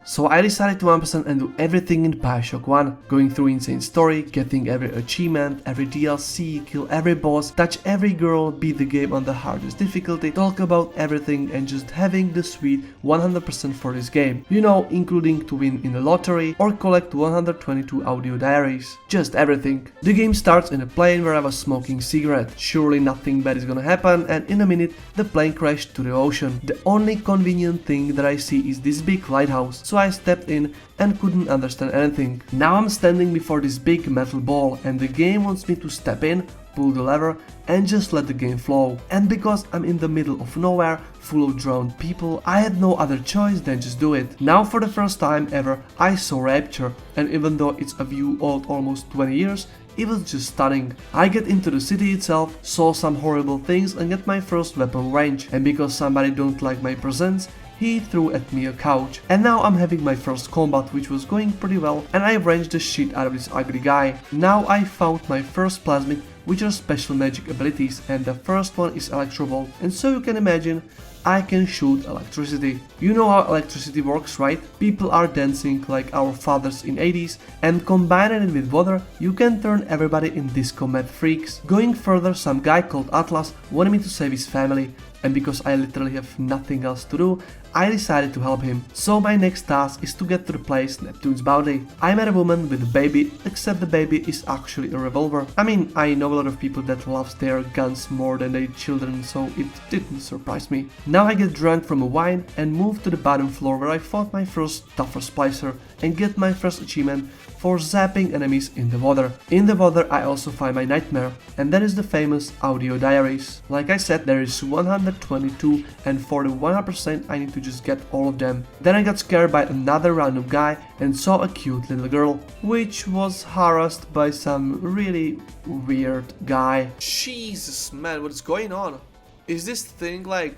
So I decided to 100% and do everything in Bioshock 1, going through insane story, getting every achievement, every DLC, kill every boss, touch every girl, beat the game on the hardest difficulty, talk about everything and just having the sweet 100% for this game. You know, including to win in the lottery or collect 122 audio diaries. Just everything. The game starts in a plane where I was smoking cigarette. Surely nothing bad is gonna happen, and in a minute the plane crashed to the ocean. The only convenient thing that I see is this big lighthouse, so I stepped in and couldn't understand anything. Now I'm standing before this big metal ball and the game wants me to step in, pull the lever and just let the game flow. And because I'm in the middle of nowhere, full of drowned people, I had no other choice than just do it. Now for the first time ever I saw Rapture, and even though it's a view old almost 20 years, it was just stunning. I get into the city itself, saw some horrible things and get my first weapon range, and because somebody don't like my presence, he threw at me a couch. And now I'm having my first combat, which was going pretty well, and I ranged the shit out of this ugly guy. Now I found my first plasmid, which are special magic abilities, and the first one is Electrovolt, and so you can imagine I can shoot electricity. You know how electricity works, right? People are dancing like our fathers in 80s, and combining it with water, you can turn everybody in disco mad freaks. Going further, some guy called Atlas wanted me to save his family, and because I literally have nothing else to do, I decided to help him. So my next task is to get to the place Neptune's bounty. I met a woman with a baby, except the baby is actually a revolver. I mean, I know a lot of people that loves their guns more than their children, so it didn't surprise me. Now I get drunk from a wine and move to the bottom floor where I fought my first tougher splicer and get my first achievement for zapping enemies in the water. In the water I also find my nightmare, and that is the famous audio diaries. Like I said, there is 122, and for the 100% I need to just get all of them. Then I got scared by another random guy and saw a cute little girl, which was harassed by some really weird guy. Jesus man, what is going on? Is this thing like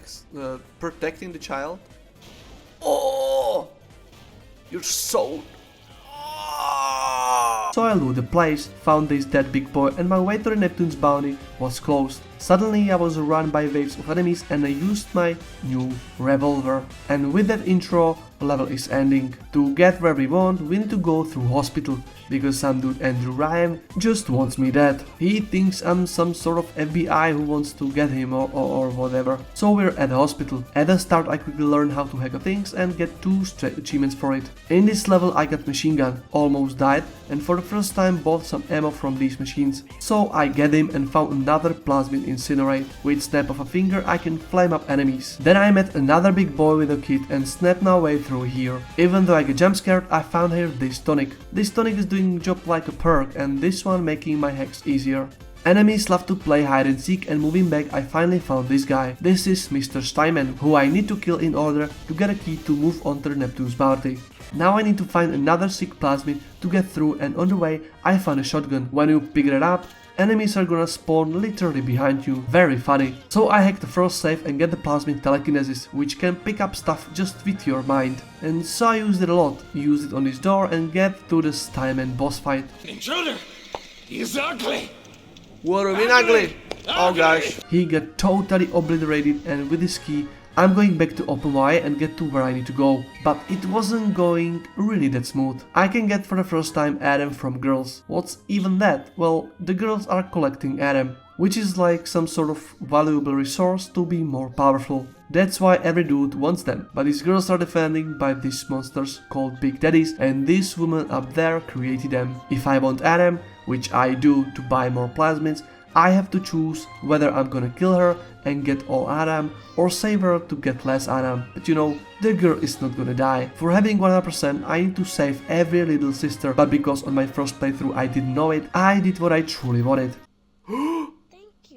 protecting the child? Oh! You're so... So I looted the place, found this dead big boy, and my way to the Neptune's bounty was closed. Suddenly I was run by waves of enemies and I used my new revolver. And with that intro, level is ending. To get where we want, we need to go through hospital, because some dude Andrew Ryan just wants me dead. He thinks I'm some sort of FBI who wants to get him or whatever. So we're at the hospital. At the start I quickly learned how to hack things and get 2 straight achievements for it. In this level I got machine gun, almost died, and for the first time bought some ammo from these machines. So I get him and found another plasmid incinerate. With snap of a finger I can flame up enemies. Then I met another big boy with a kit and snapped my way through here. Even though I get jump scared, I found here this tonic. This tonic is doing job like a perk, and this one making my hacks easier. Enemies love to play hide and seek, and moving back I finally found this guy. This is Mr. Steinman, who I need to kill in order to get a key to move on to the Neptune's bounty. Now I need to find another sick plasmid to get through, and on the way I found a shotgun. When you pick it up, enemies are gonna spawn literally behind you. Very funny. So I hack the first safe and get the plasmid telekinesis, which can pick up stuff just with your mind. And so I used it a lot. Use it on this door and get to the Steinman boss fight. Intruder! He's ugly! What do you mean ugly? Oh gosh. He got totally obliterated, and with his key I'm going back to open Y and get to where I need to go. But it wasn't going really that smooth. I can get for the first time Adam from girls. What's even that? Well, the girls are collecting Adam, which is like some sort of valuable resource to be more powerful. That's why every dude wants them. But these girls are defended by these monsters called Big Daddies, and this woman up there created them. If I want Adam, which I do to buy more plasmids, I have to choose whether I'm gonna kill her and get all Adam or save her to get less Adam. But you know, the girl is not gonna die. For having 100% I need to save every little sister, but because on my first playthrough I didn't know it, I did what I truly wanted.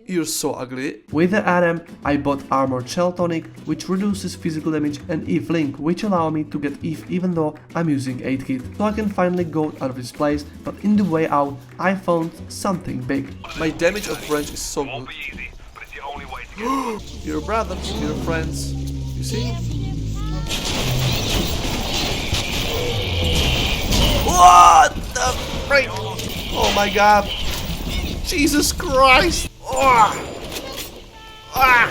You're so ugly. With the Adam, I bought Armored Shell Tonic, which reduces physical damage, and Eve Link, which allow me to get Eve even though I'm using 8 kit. So I can finally go out of this place, but in the way out, I found something big. My damage of range is so good. Your brothers, your friends, you see? What the freak? Oh my god. Jesus Christ. Oh. Ah.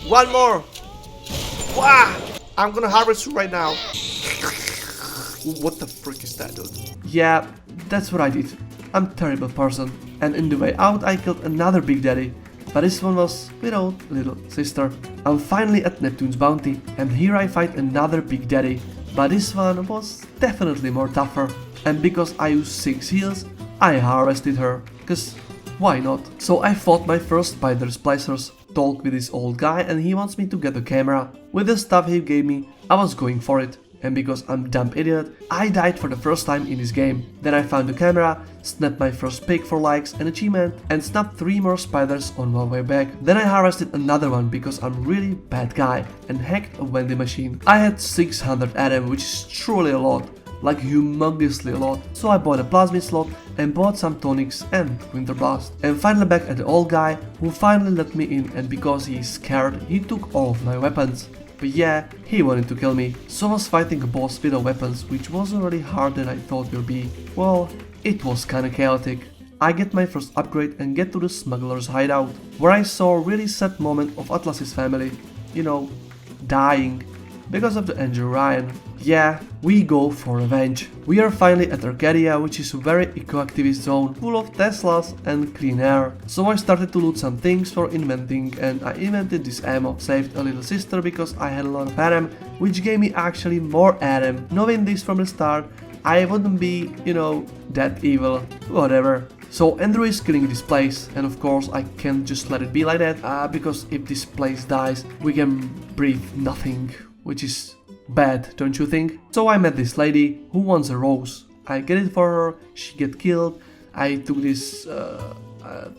One more. Ah. I'm gonna harvest you right now. What the frick is that, dude? Yeah, that's what I did. I'm a terrible person. And in the way out I killed another Big Daddy. But this one was without little sister. I'm finally at Neptune's bounty, and here I fight another Big Daddy. But this one was definitely more tougher. And because I used 6 heals, I harvested her. Cause why not? So I fought my first spider splicers, talked with this old guy, and he wants me to get a camera. With the stuff he gave me, I was going for it. And because I'm a dumb idiot, I died for the first time in this game. Then I found the camera, snapped my first pic for likes and achievement, and snapped 3 more spiders on my way back. Then I harvested another one because I'm really bad guy and hacked a vending machine. I had 600 Adam, which is truly a lot, like humongously a lot. So I bought a plasmid slot and bought some tonics and winter blast. And finally back at the old guy who finally let me in, and because he's scared, he took all of my weapons. But yeah, he wanted to kill me. So I was fighting a boss without weapons, which wasn't really hard than I thought it would be. Well, it was kinda chaotic. I get my first upgrade and get to the Smuggler's hideout, where I saw a really sad moment of Atlas's family. You know, dying. Because of the Angel Ryan. Yeah, we go for revenge. We are finally at Arcadia, which is a very eco-activist zone, full of Teslas and clean air. So I started to loot some things for inventing, and I invented this ammo, saved a little sister because I had a lot of Adam, which gave me actually more Adam. Knowing this from the start, I wouldn't be, you know, that evil, whatever. So Andrew is killing this place, and of course I can't just let it be like that, because if this place dies, we can breathe nothing, which is bad, don't you think? So I met this lady who wants a rose. I get it for her, she get killed. I took this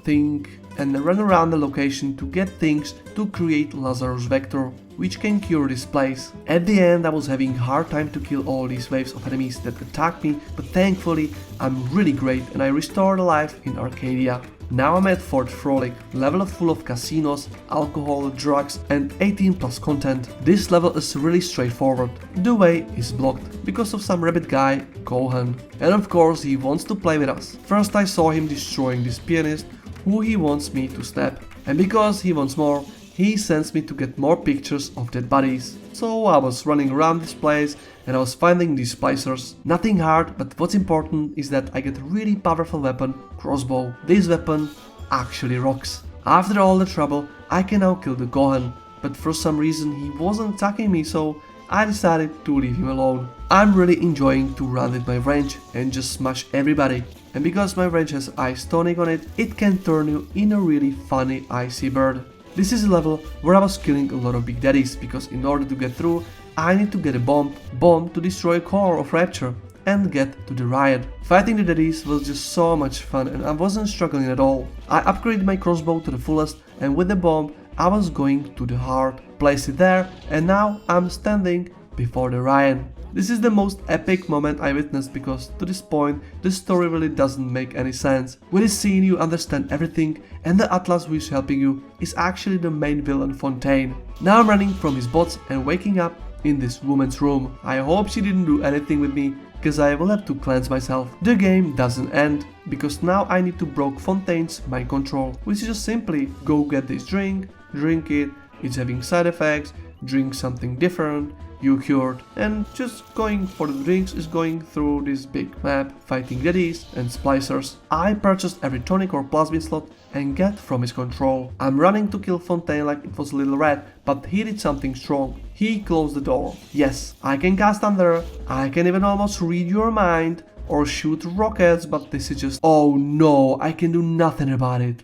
thing and ran around the location to get things to create Lazarus Vector, which can cure this place. At the end I was having a hard time to kill all these waves of enemies that attacked me, but thankfully I'm really great and I restored life in Arcadia. Now I'm at Fort Frolic, level full of casinos, alcohol, drugs and 18 plus content. This level is really straightforward. The way is blocked because of some rabbit guy, Gohan. And of course he wants to play with us. First I saw him destroying this pianist who he wants me to snap. And because he wants more, he sends me to get more pictures of dead bodies. So I was running around this place and I was finding these splicers. Nothing hard, but what's important is that I get a really powerful weapon, crossbow. This weapon actually rocks. After all the trouble, I can now kill the Gohan, but for some reason he wasn't attacking me, so I decided to leave him alone. I'm really enjoying to run with my range and just smash everybody. And because my range has ice tonic on it, it can turn you in a really funny icy bird. This is a level where I was killing a lot of big daddies, because in order to get through, I need to get a bomb to destroy a core of Rapture and get to the riot. Fighting the daddies was just so much fun and I wasn't struggling at all. I upgraded my crossbow to the fullest, and with the bomb I was going to the heart, placed it there, and now I'm standing before the riot. This is the most epic moment I witnessed, because to this point the story really doesn't make any sense. With this scene you understand everything, and the Atlas who is helping you is actually the main villain, Fontaine. Now I'm running from his bots and waking up in this woman's room. I hope she didn't do anything with me, because I will have to cleanse myself. The game doesn't end, because now I need to break Fontaine's mind control, which is just simply go get this drink it, it's having side effects, drink something different, you cured. And just going for the drinks is going through this big map, fighting daddies and splicers. I purchased every tonic or plasmid slot and get from his control. I'm running to kill Fontaine like it was a little rat, but he did something strong. He closed the door. Yes, I can cast Thunder, I can even almost read your mind or shoot rockets, but this is just... oh no, I can do nothing about it.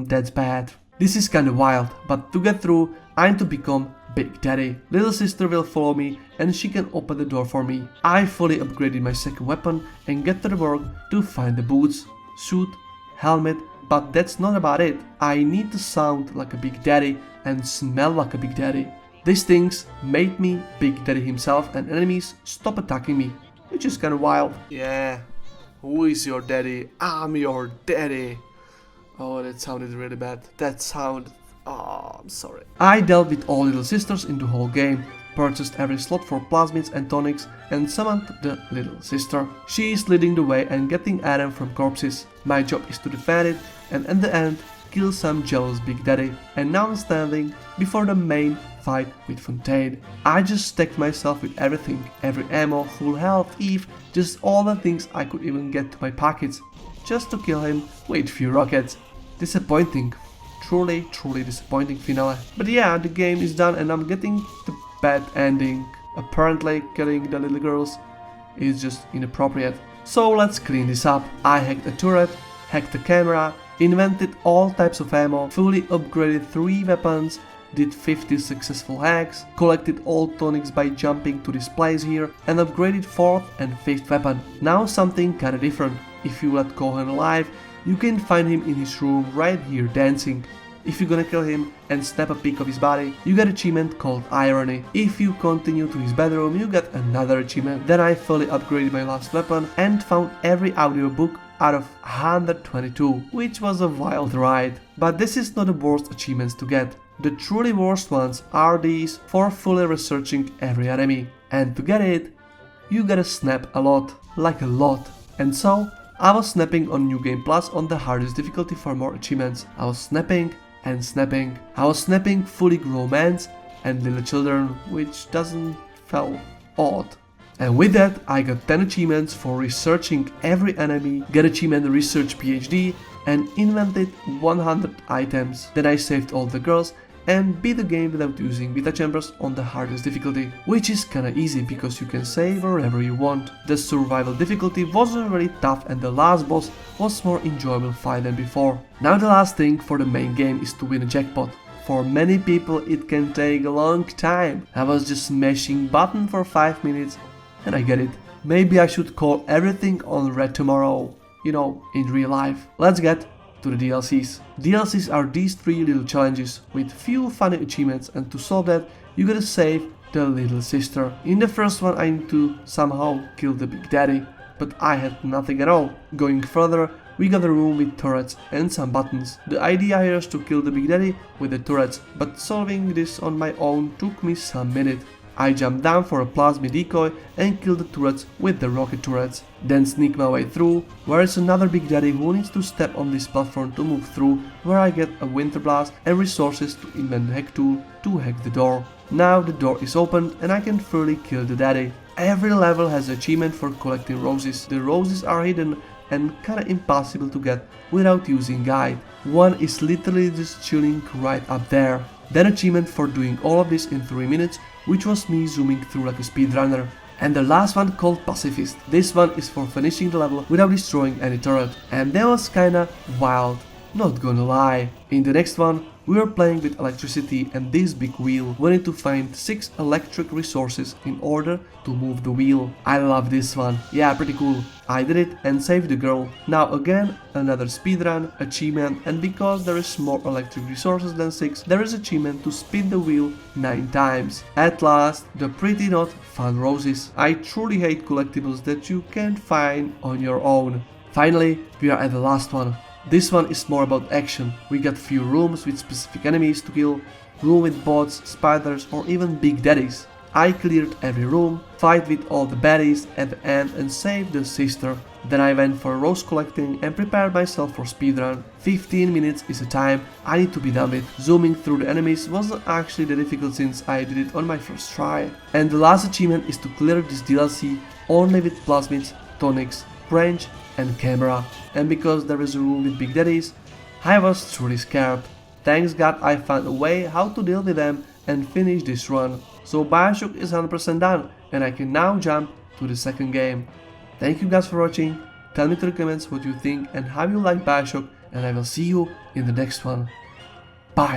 That's bad. This is kinda wild, but to get through, I need to become Big Daddy. Little sister will follow me and she can open the door for me. I fully upgraded my second weapon and get to the work to find the boots, suit, helmet, but that's not about it. I need to sound like a Big Daddy and smell like a Big Daddy. These things made me Big Daddy himself and enemies stop attacking me, which is kinda wild. Yeah, who is your daddy? I'm your daddy. Oh, that sounded really bad. That sounded... oh, I'm sorry. I dealt with all little sisters in the whole game, purchased every slot for plasmids and tonics, and summoned the little sister. She is leading the way and getting Adam from corpses. My job is to defend it, and at the end, kill some jealous Big Daddy. And now I'm standing before the main fight with Fontaine. I just stacked myself with everything, every ammo, full health, Eve, just all the things I could even get to my pockets, just to kill him with few rockets. Disappointing. Truly disappointing finale. But yeah, the game is done and I'm getting the bad ending. Apparently killing the little girls is just inappropriate. So let's clean this up. I hacked a turret, hacked the camera, invented all types of ammo, fully upgraded 3 weapons, did 50 successful hacks, collected all tonics by jumping to this place here, and upgraded 4th and 5th weapon. Now something kinda different. If you let Cohen alive, you can find him in his room right here dancing. If you're gonna kill him and snap a pic of his body, you get an achievement called Irony. If you continue to his bedroom, you get another achievement. Then I fully upgraded my last weapon and found every audiobook out of 122, which was a wild ride. But this is not the worst achievements to get. The truly worst ones are these for fully researching every enemy. And to get it, you gotta snap a lot, like a lot. And so, I was snapping on New Game Plus on the hardest difficulty for more achievements. I was snapping and snapping. I was snapping fully grown men and little children, which doesn't feel odd. And with that, I got 10 achievements for researching every enemy, got achievement Research PhD, and invented 100 items. Then I saved all the girls and beat the game without using beta chambers on the hardest difficulty, which is kinda easy because you can save wherever you want. The survival difficulty was already tough and the last boss was more enjoyable fight than before. Now the last thing for the main game is to win a jackpot. For many people it can take a long time. I was just smashing button for 5 minutes and I get it. Maybe I should call everything on red tomorrow, you know, in real life. Let's get to the DLCs. DLCs are these 3 little challenges with few funny achievements, and to solve that you gotta save the little sister. In the first one I need to somehow kill the Big Daddy, but I had nothing at all. Going further, we got a room with turrets and some buttons. The idea here is to kill the Big Daddy with the turrets, but solving this on my own took me some minute. I jumped down for a plasmid decoy and killed the turrets with the rocket turrets. Then sneak my way through, where is another Big Daddy who needs to step on this platform to move through, where I get a winter blast and resources to invent a hack tool to hack the door. Now the door is opened and I can fully kill the daddy. Every level has an achievement for collecting roses. The roses are hidden and kinda impossible to get without using guide. One is literally just chilling right up there. Then achievement for doing all of this in 3 minutes, which was me zooming through like a speedrunner. And the last one called Pacifist. This one is for finishing the level without destroying any turret. And that was kinda wild, not gonna lie. In the next one, we were playing with electricity and this big wheel. We need to find 6 electric resources in order to move the wheel. I love this one. Yeah, pretty cool. I did it and saved the girl. Now again, another speedrun, achievement, and because there is more electric resources than 6, there is achievement to spin the wheel 9 times. At last, the pretty not fun roses. I truly hate collectibles that you can't find on your own. Finally, we are at the last one. This one is more about action. We got few rooms with specific enemies to kill, room with bots, spiders, or even big daddies. I cleared every room, fight with all the baddies at the end and saved the sister. Then I went for rose collecting and prepared myself for speedrun. 15 minutes is the time I need to be done with. Zooming through the enemies wasn't actually that difficult since I did it on my first try. And the last achievement is to clear this DLC only with plasmids, tonics, branch and camera. And because there is a room with big daddies, I was truly scared. Thanks God I found a way how to deal with them and finish this run. So Bioshock is 100% done and I can now jump to the second game. Thank you guys for watching, tell me in the comments what you think and how you like Bioshock, and I will see you in the next one. Bye!